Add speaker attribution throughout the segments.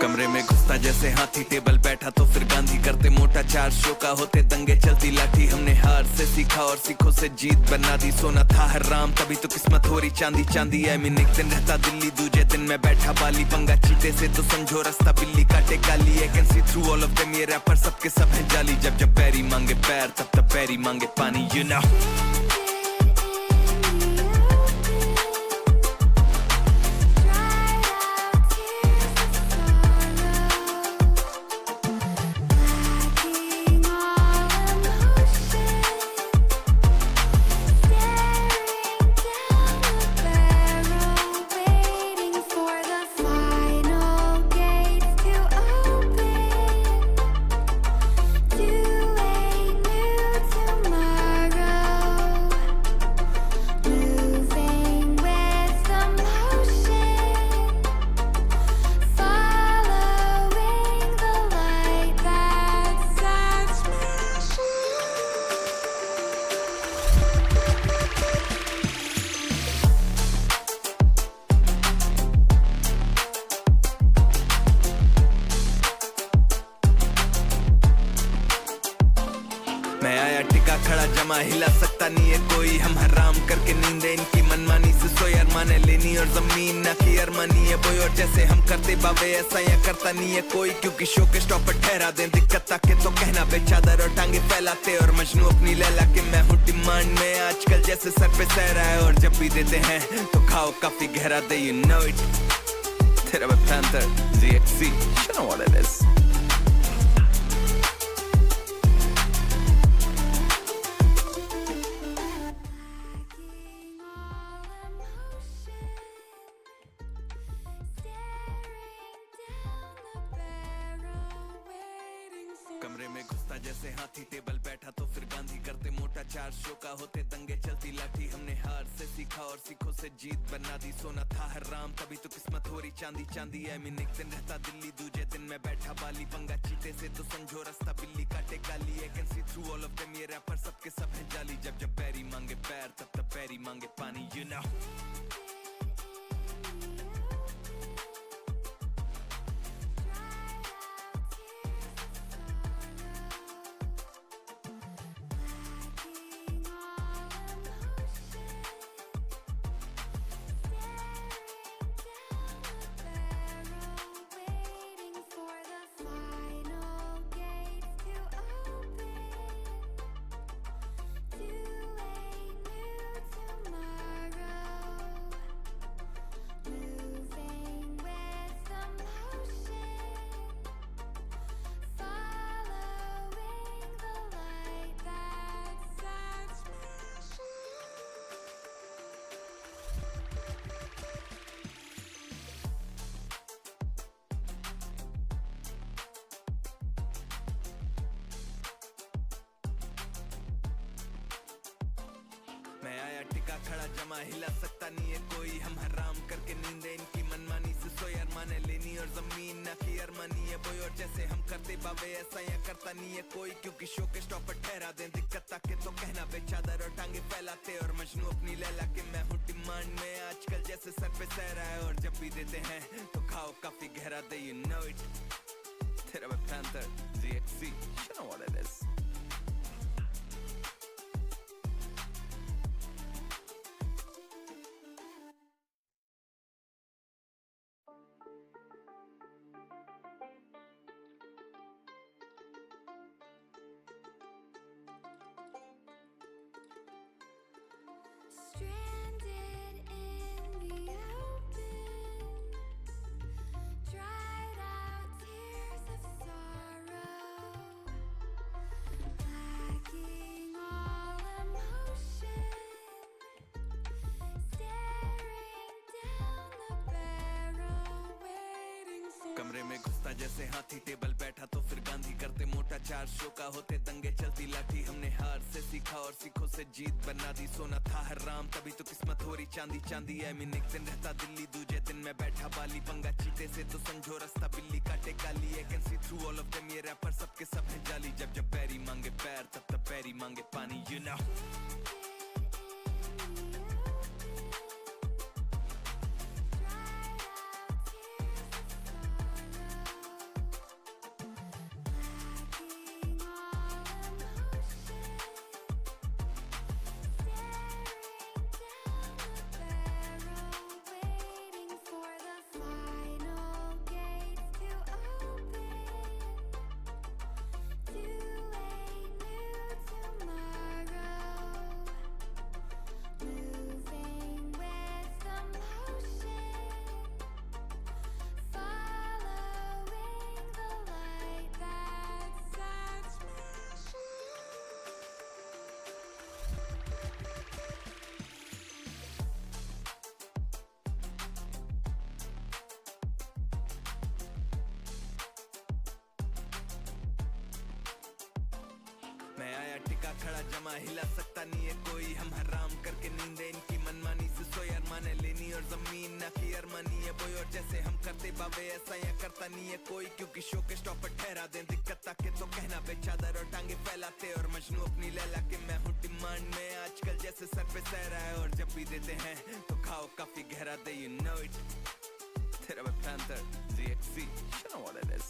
Speaker 1: कमरे में घुसता जैसे हाथी, टेबल बैठा तो फिर गांधी, करते मोटा चार शो का होते दंगे, चलती लाठी। हमने हार से सीखा और सीखों से जीत बना दी, सोना था हराम तभी तो किस्मत हो रही चांदी चांदी। आई मीन एक दिन रहता दिल्ली, दूजे दिन मैं बैठा बाली, पंगा चीते से तो समझो रास्ता बिल्ली काटे काली। I can see through all of them, ये रैपर सबके सब हैं जाली। जब जब पैरी मांगे पैर तब तब पैरी मांगे पानी, यू नो। मैं आया टिका खड़ा जमा, हिला सकता नहीं है कोई। हम हराम करके नींदे इनकी मनमानी से सोई, अरमाने लेनी और जमीन ना की अरमानी है बोई। और जैसे हम करते बाबे ऐसा या करता नहीं है कोई, क्योंकि शो के स्टॉप पर ठहरा दें दिक्कत ताके तो कहना बेचादर और टांगे फैलाते। और मजनू अपनी लैला के मैं हूँ डिमांड में, आजकल जैसे सर पे सहरा है। और जब भी देते हैं तो खाओ काफी गहरा दे, you know it। तेरा Panther, ZXC, you know what it is। कमरे में घुसता जैसे हाथी, टेबल बैठा तो फिर गांधी, करते मोटा चार शो का होते दंगे, चलती लाठी। हमने हार से सीखा और सीखों से जीत बना दी, सोना था हराम तभी तो किस्मत हो रही चांदी चांदी। आई मीन एक दिन रहता दिल्ली, दूजे दिन मैं बैठा बाली, पंगा चीते से तो समझो रास्ता बिल्ली काटे काली। I can see through all of them, ये रैपर सबके सब हैं जाली। जब जब पैरी मांगे पैर तब तब पैरी मांगे पानी, यू नो। मैं आया टिका खड़ा जमा, हिला सकता नहीं है कोई। हम हराम करके नींदे इनकी मनमानी से सोई, अरमाने लेनी और जमीन ना की अरमानी है बोई। और जैसे हम करते बाबे ऐसा या करता नहीं है कोई, क्योंकि शो के स्टॉप पर ठहरा दें दिक्कत ताके तो कहना बेचादर और टांगे फैलाते। और मजनू अपनी लैला के मैं हूँ डिमांड में, आजकल जैसे सर पे सहरा है। और जब भी देते हैं तो खाओ काफी गहरा दे, you know it। तेरा Panther, ZXC, you know what it is।
Speaker 2: Stranded in the open, dried out tears of sorrow, lacking all emotion, staring down the barrel, waiting for।
Speaker 1: कमरे में घुसता जैसे हाथी, टेबल बैठा तो फिर गांधी, करते मोटा चार शो का होते दंगे, चलती लाठी। हमने हार से सीखा और सीखों से जीत बना दी, सोना था हराम तभी तो किस्मत हो रही चांदी चांदी। आई मीन एक दिन रहता दिल्ली, दूजे दिन मैं बैठा बाली, पंगा चीते से तो समझो रास्ता बिल्ली काटे काली। I can see through all of them, ये रैपर सबके सब हैं जाली। जब जब पैरी मांगे पैर तब तब पैरी मांगे पानी, you know.
Speaker 2: Dried out tears of sorrow,
Speaker 1: खड़ा जमा हिला सकता नहीं है कोई, हम हराम करके नींदे इनकी मनमानी से सोए, अरमाने लेनी और जमीन ना की अरमानी है बोई, और जैसे हम करते बाबे ऐसा यहाँ करता नहीं है कोई, क्योंकि शो के स्टॉप पर ठहरा दें दिक्कत ताकि तो कहना बे चादर और टांगे फैलाते, और मजनू अपनी लैला के मैं हूँ डिमांड में आजकल जैसे सर पे सह रहा है, और जब भी देते हैं तो खाओ काफी गहरा दे, you know it, तेरा मैं Panther ZXC, you know what it is.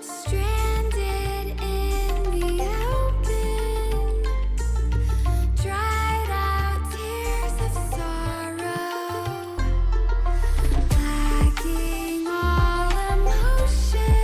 Speaker 2: Stranded in the open, dried out tears of sorrow, lacking all emotion,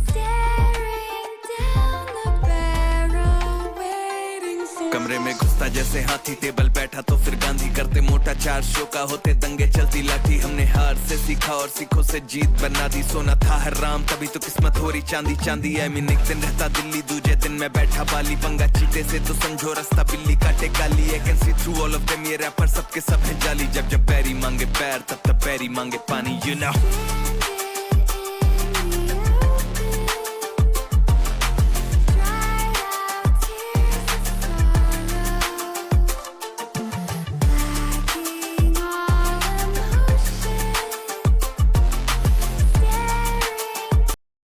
Speaker 2: staring down the barrel, waiting for
Speaker 1: कमरे में घुसता जैसे हाथी, टेबल बैठा तो फिर गांधी, करते मोटा 4 शो का होते दंगे चलती लाठी, हमने हार से सीखा और सीखों से जीत बना दी, सोना था हराम तभी तो किस्मत हो रही चांदी चांदी, आई मीन एक दिन रहता दिल्ली दूजे दिन मैं बैठा बाली, पंगा चीते से तो समझो रास्ता बिल्ली काटे काली, I can see through all of them, ये रैपर सबके सब है जाली, जब जब बैरी मांगे पैर तब तब बैरी मांगे पानी, you know.